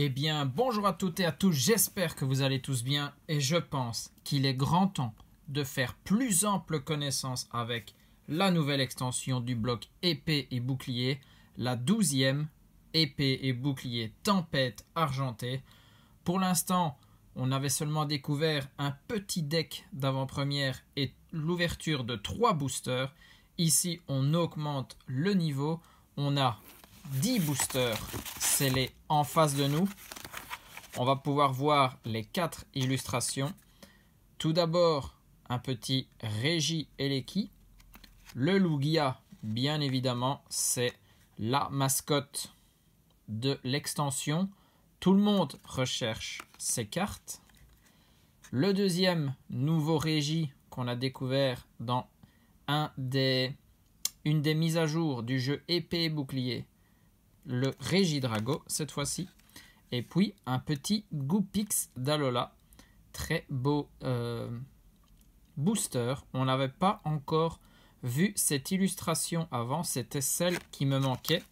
Eh bien, bonjour à toutes et à tous, j'espère que vous allez tous bien et je pense qu'il est grand temps de faire plus ample connaissance avec la nouvelle extension du bloc épée et bouclier, la 12e épée et bouclier tempête argentée. Pour l'instant, on avait seulement découvert un petit deck d'avant-première et l'ouverture de 3 boosters. Ici, on augmente le niveau, on a 10 boosters scellés en face de nous. On va pouvoir voir les 4 illustrations. Tout d'abord, un petit Régi Eleki. Le Lugia, bien évidemment, c'est la mascotte de l'extension. Tout le monde recherche ces cartes. Le deuxième nouveau Régi qu'on a découvert dans une des mises à jour du jeu épée et bouclier, le Régidrago cette fois-ci, et puis un petit Goopix d'Alola, très beau booster. On n'avait pas encore vu cette illustration avant, c'était celle qui me manquait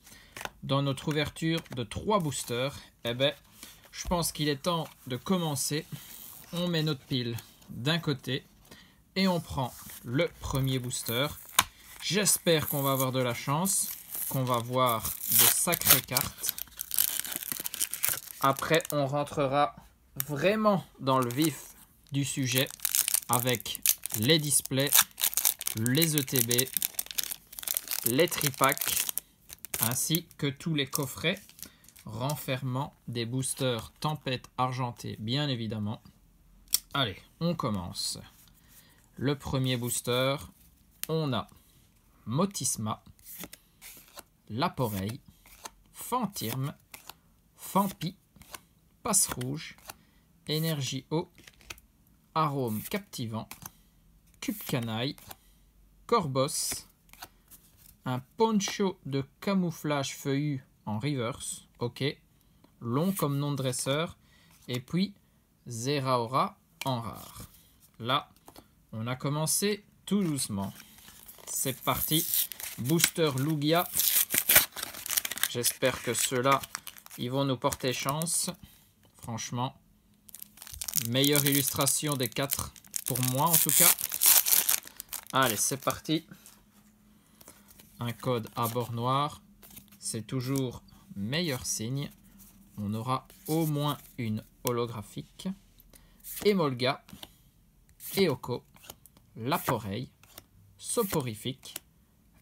dans notre ouverture de 3 boosters. Eh bien, je pense qu'il est temps de commencer. On met notre pile d'un côté et on prend le premier booster. J'espère qu'on va avoir de la chance, qu'on va voir de sacrées cartes. Après, on rentrera vraiment dans le vif du sujet avec les displays, les ETB, les tripacks, ainsi que tous les coffrets renfermant des boosters tempête argentée, bien évidemment. Allez, on commence. Le premier booster, on a Motisma, Laporeille, Fantirme, Fampi, Passe Rouge, Énergie Eau, Arôme Captivant, Cube Canaille, Corbos, un Poncho de camouflage feuillu en reverse, ok, long comme nom de dresseur, et puis Zeraora en rare. Là, on a commencé tout doucement. C'est parti, booster Lugia. J'espère que ceux-là, ils vont nous porter chance. Franchement, meilleure illustration des 4 pour moi en tout cas. Allez, c'est parti. Un code à bord noir, c'est toujours meilleur signe. On aura au moins une holographique. Emolga, Eoko, Laporeille, Soporifique,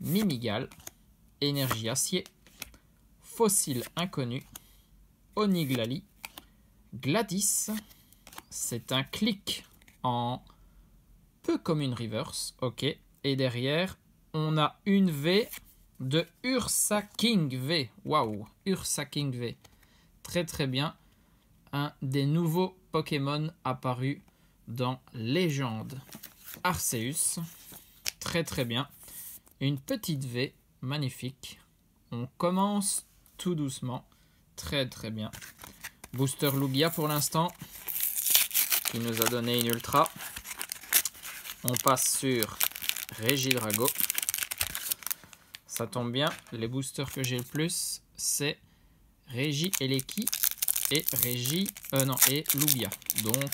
Mimigal, Énergie Acier, Fossile Inconnu, Oniglali, Gladys, c'est un clic en peu comme une reverse, ok, et derrière on a une V de Ursa King V, waouh, Ursa King V, très très bien, un des nouveaux Pokémon apparus dans Légende Arceus, très très bien, une petite V, magnifique, on commence tout doucement, très très bien. Booster Lugia pour l'instant, qui nous a donné une ultra. On passe sur Régidrago. Ça tombe bien, les boosters que j'ai le plus, c'est Régi Eleki et et Lugia. Donc,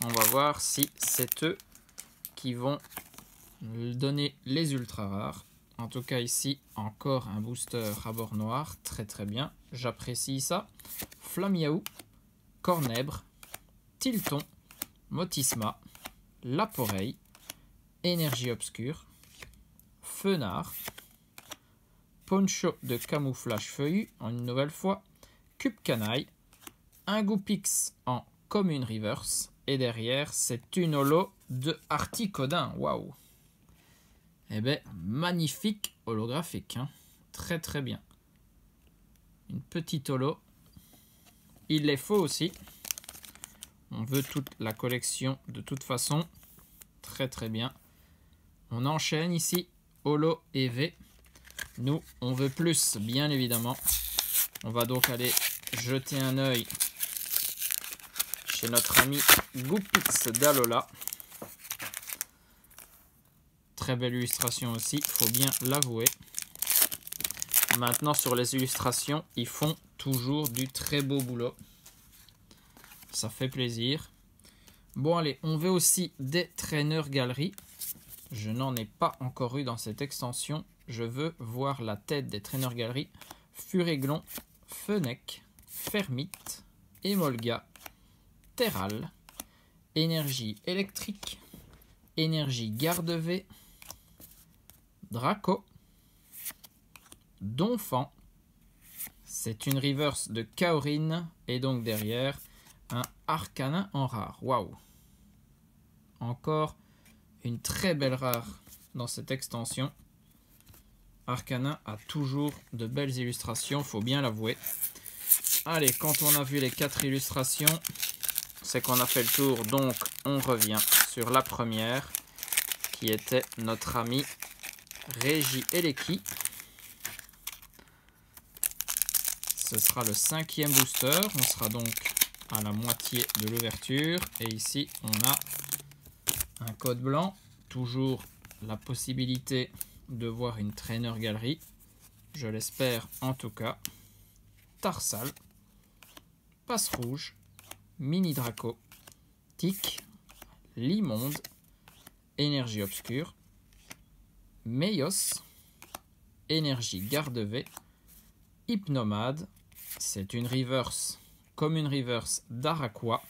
on va voir si c'est eux qui vont donner les ultra rares. En tout cas ici, encore un booster à bord noir, très très bien, j'apprécie ça. Flamiaou, Cornèbre, Tilton, Motisma, Laporeille, Énergie Obscure, Fenard, Poncho de camouflage feuillu, en une nouvelle fois, Cube Canaille, un Goopix en commune reverse, et derrière c'est une holo de Articodin, waouh! Eh bien, magnifique holographique, hein. Très très bien. Une petite holo. Il les faut aussi. On veut toute la collection de toute façon. Très très bien. On enchaîne ici, holo et V. Nous, on veut plus, bien évidemment. On va donc aller jeter un œil chez notre ami Goopix d'Alola. Très belle illustration aussi, il faut bien l'avouer. Maintenant, sur les illustrations, ils font toujours du très beau boulot. Ça fait plaisir. Bon, allez, on veut aussi des traîneurs galeries. Je n'en ai pas encore eu dans cette extension. Je veux voir la tête des traîneurs galeries. Furéglon, Fennec, Fermite, Emolga, Terral, Énergie électrique, Énergie garde-V, Draco, Donphan. C'est une reverse de Kaorin et donc derrière un Arcanin en rare. Waouh! Encore une très belle rare dans cette extension. Arcanin a toujours de belles illustrations, faut bien l'avouer. Allez, quand on a vu les 4 illustrations, c'est qu'on a fait le tour. Donc, on revient sur la première, qui était notre ami Régie Eleki. Ce sera le 5e booster. On sera donc à la moitié de l'ouverture. Et ici, on a un code blanc. Toujours la possibilité de voir une traîneur galerie. Je l'espère en tout cas. Tarsal, Passe Rouge, Mini Draco, Tic, Limonde, Énergie Obscure, Meios, Énergie Garde-V, Hypnomade. C'est une reverse, comme une reverse d'Araqua.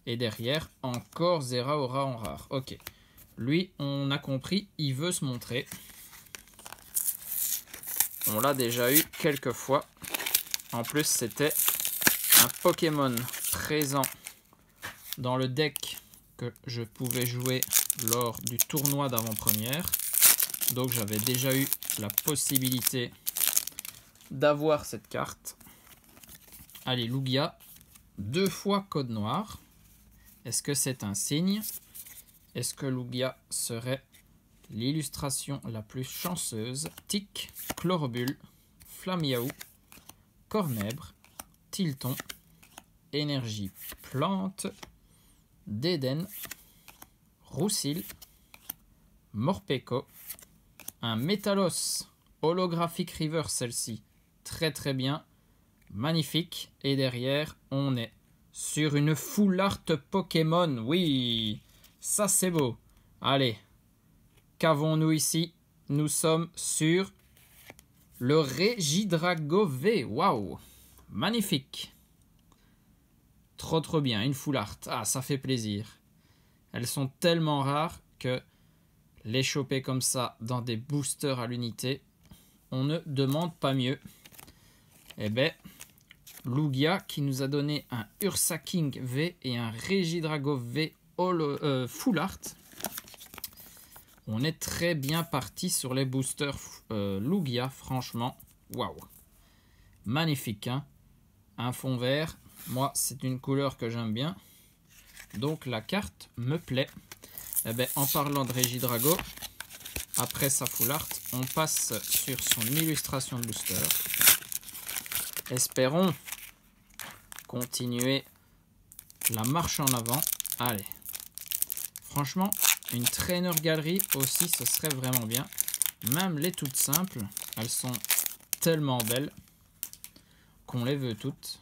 Et derrière, encore Zeraora en rare. Ok. Lui, on a compris, il veut se montrer. On l'a déjà eu quelques fois. En plus, c'était un Pokémon présent dans le deck que je pouvais jouer lors du tournoi d'avant-première. Donc, j'avais déjà eu la possibilité d'avoir cette carte. Allez, Lugia. 2 fois code noir. Est-ce que c'est un signe? Est-ce que Lugia serait l'illustration la plus chanceuse? Tic, Chlorobule, Flamiaou, Cornèbre, Tilton, Énergie Plante, Déden, Roussil, Morpeko, un Métalos holographique river, celle-ci. Très très bien, magnifique. Et derrière, on est sur une full art Pokémon. Oui, ça c'est beau. Allez, qu'avons-nous ici? Nous sommes sur le Regidrago V. Waouh, magnifique. Trop trop bien, une full art. Ah, ça fait plaisir. Elles sont tellement rares que les choper comme ça dans des boosters à l'unité, on ne demande pas mieux. Eh ben, Lugia qui nous a donné un Ursa King V et un Regidrago V full art. On est très bien parti sur les boosters Lugia, franchement. Waouh, magnifique, hein. Un fond vert, moi c'est une couleur que j'aime bien. Donc la carte me plaît. Eh ben, en parlant de Regidrago, après sa full art, on passe sur son illustration de booster. Espérons continuer la marche en avant. Allez, franchement, une traîneur galerie aussi, ce serait vraiment bien. Même les toutes simples, elles sont tellement belles qu'on les veut toutes.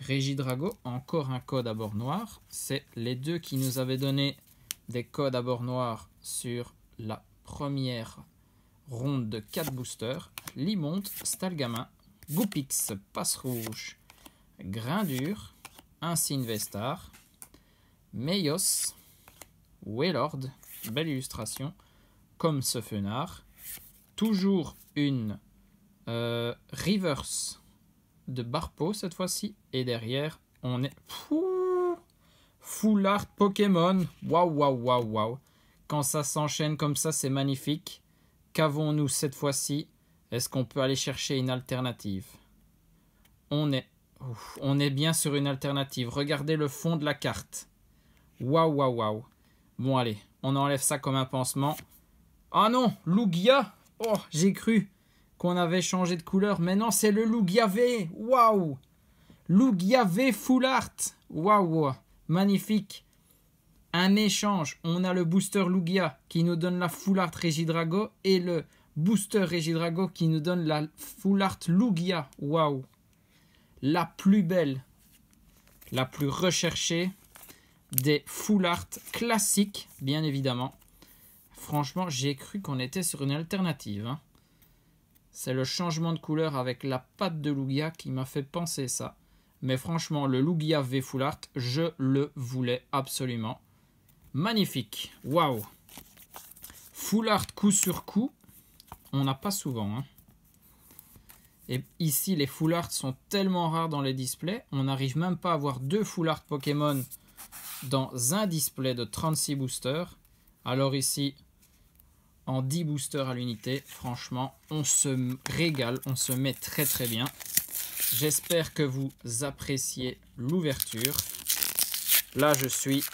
Regidrago, encore un code à bord noir. C'est les deux qui nous avaient donné des codes à bord noir sur la première ronde de 4 boosters. Limonde, Stalgamin, Goupix, Passe Rouge, Grindure, Insinvestar, Meios, Wailord, belle illustration, comme ce fenard. Toujours une reverse de Barpo cette fois-ci. Et derrière, on est full art Pokémon. Waouh, waouh, waouh, waouh. Quand ça s'enchaîne comme ça, c'est magnifique. Qu'avons-nous cette fois-ci? Est-ce qu'on peut aller chercher une alternative? On est bien sur une alternative. Regardez le fond de la carte. Waouh, waouh, waouh. Bon, allez, on enlève ça comme un pansement. Ah non, Lugia. Oh, j'ai cru qu'on avait changé de couleur. Mais non, c'est le Lugia V. Waouh. Lugia V full art. Waouh, magnifique. Un échange. On a le booster Lugia qui nous donne la full art Regidrago et le Booster Regidrago qui nous donne la Full Art Lugia. Waouh! La plus belle, la plus recherchée des Full Art classiques, bien évidemment. Franchement, j'ai cru qu'on était sur une alternative. Hein. C'est le changement de couleur avec la patte de Lugia qui m'a fait penser ça. Mais franchement, le Lugia V Full Art, je le voulais absolument. Magnifique. Waouh! Full Art coup sur coup, on n'a pas souvent. Hein. Et ici, les Full Art sont tellement rares dans les displays. On n'arrive même pas à avoir 2 Full Art Pokémon dans un display de 36 boosters. Alors ici, en 10 boosters à l'unité, franchement, on se régale, on se met très très bien. J'espère que vous appréciez l'ouverture. Là, je suis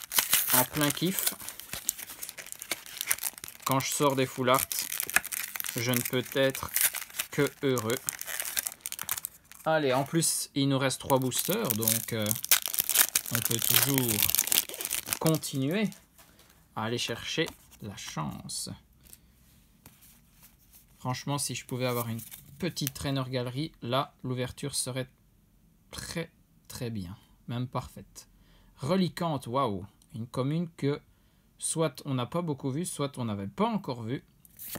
en plein kiff. Quand je sors des Full Art, je ne peux être que heureux. Allez, en plus, il nous reste 3 boosters, donc on peut toujours continuer à aller chercher la chance. Franchement, si je pouvais avoir une petite trainer galerie, là, l'ouverture serait très très bien, même parfaite. Reliquante, waouh, une commune que soit on n'a pas beaucoup vu, soit on n'avait pas encore vu.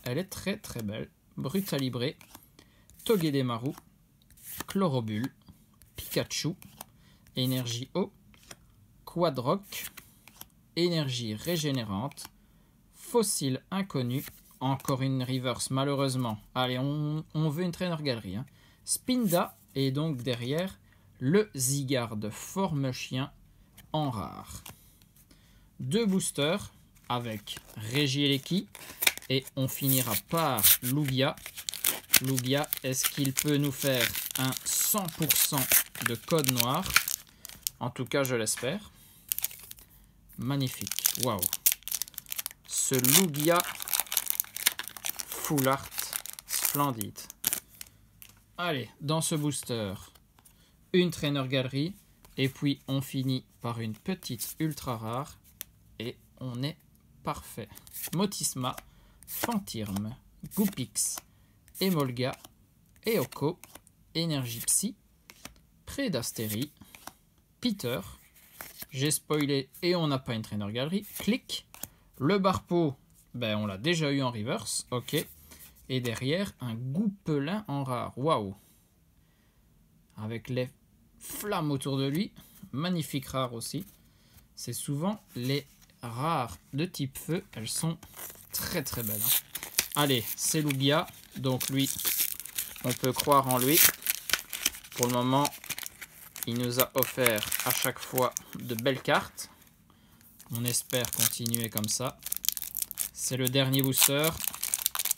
Elle est très très belle. Brutalibré, Togedemaru, Chlorobule, Pikachu, Énergie Eau, Quadrock, Énergie Régénérante, Fossile Inconnu, encore une reverse malheureusement. Allez, on veut une trainer galerie. Hein. Spinda et donc derrière le Zygarde forme chien en rare. 2 boosters avec Regieleki et on finira par Lugia. Lugia, est-ce qu'il peut nous faire un 100% de code noir? En tout cas, je l'espère. Magnifique. Waouh. Ce Lugia Full Art splendide. Allez, dans ce booster, une trainer galerie. Et puis, on finit par une petite ultra rare. Et on est parfait. Motisma, Fantirme, Goupix, Emolga, Eoko, Énergie Psy, Prédastérie, Peter. J'ai spoilé et on n'a pas une trainer galerie. Click. Le Barpo, ben on l'a déjà eu en reverse. Ok. Et derrière, un Goupelin en rare. Waouh. Avec les flammes autour de lui. Magnifique rare aussi. C'est souvent les rares de type feu. Elles sont très très belles. Hein. Allez, c'est Lugia. Donc lui, on peut croire en lui. Pour le moment, il nous a offert à chaque fois de belles cartes. On espère continuer comme ça. C'est le dernier booster.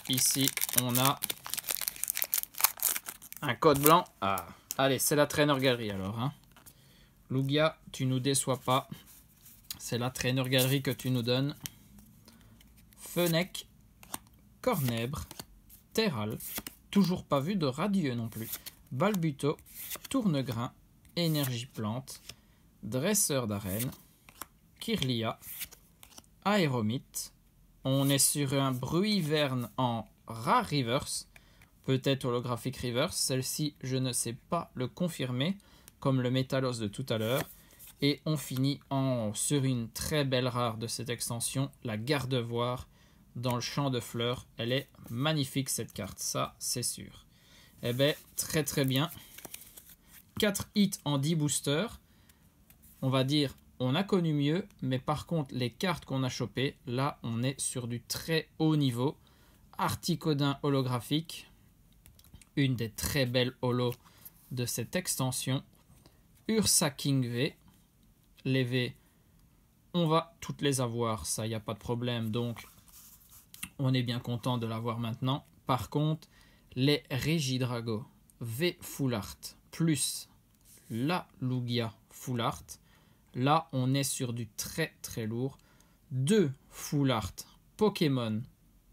Ici, on a un code blanc. Ah. Allez, c'est la trainer galerie alors. Hein. Lugia, tu nous déçois pas. C'est la trainer galerie que tu nous donnes. Fenech, Cornèbre, Terral. Toujours pas vu de Radieux non plus. Balbuto, Tournegrain, Énergie Plante, Dresseur d'arène, Kirlia, Aéromite. On est sur un Bruiverne en rare reverse, peut-être holographique reverse. Celle-ci, je ne sais pas le confirmer, comme le Métalos de tout à l'heure. Et on finit sur une très belle rare de cette extension, la Gardevoir dans le champ de fleurs. Elle est magnifique cette carte, ça c'est sûr. Eh bien, très très bien. 4 hits en 10 boosters. On va dire, on a connu mieux, mais par contre, les cartes qu'on a chopées, là, on est sur du très haut niveau. Articodin holographique, une des très belles holos de cette extension. Ursa King V. Les V, on va toutes les avoir, ça, il n'y a pas de problème. Donc, on est bien content de l'avoir maintenant. Par contre, les Regidrago V Full Art plus la Lugia Full Art, là, on est sur du très très lourd. 2 Full Art Pokémon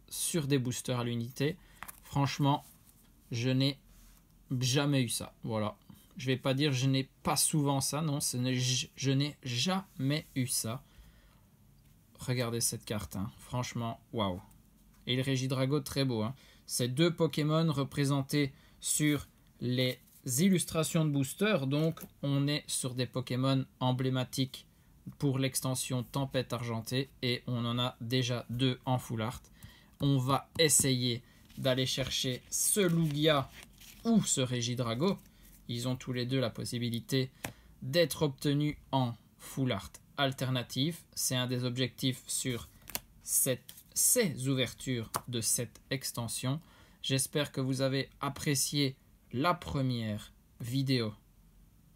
sur des boosters à l'unité. Franchement, je n'ai jamais eu ça. Voilà. Je vais pas dire je n'ai pas souvent ça. Non, je n'ai jamais eu ça. Regardez cette carte. Hein. Franchement, waouh. Et le Regidrago, très beau. Hein. ces 2 Pokémon représentés sur les illustrations de booster. Donc on est sur des Pokémon emblématiques pour l'extension Tempête Argentée et on en a déjà 2 en full art. On va essayer d'aller chercher ce Lugia ou ce Regidrago. Ils ont tous les deux la possibilité d'être obtenus en full art alternative. C'est un des objectifs sur ces ouvertures de cette extension. J'espère que vous avez apprécié la première vidéo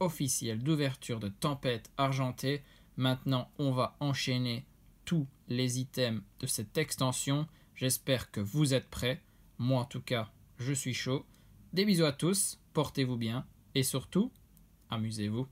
officielle d'ouverture de Tempête Argentée. Maintenant, on va enchaîner tous les items de cette extension. J'espère que vous êtes prêts. Moi, en tout cas, je suis chaud. Des bisous à tous, portez-vous bien et surtout, amusez-vous.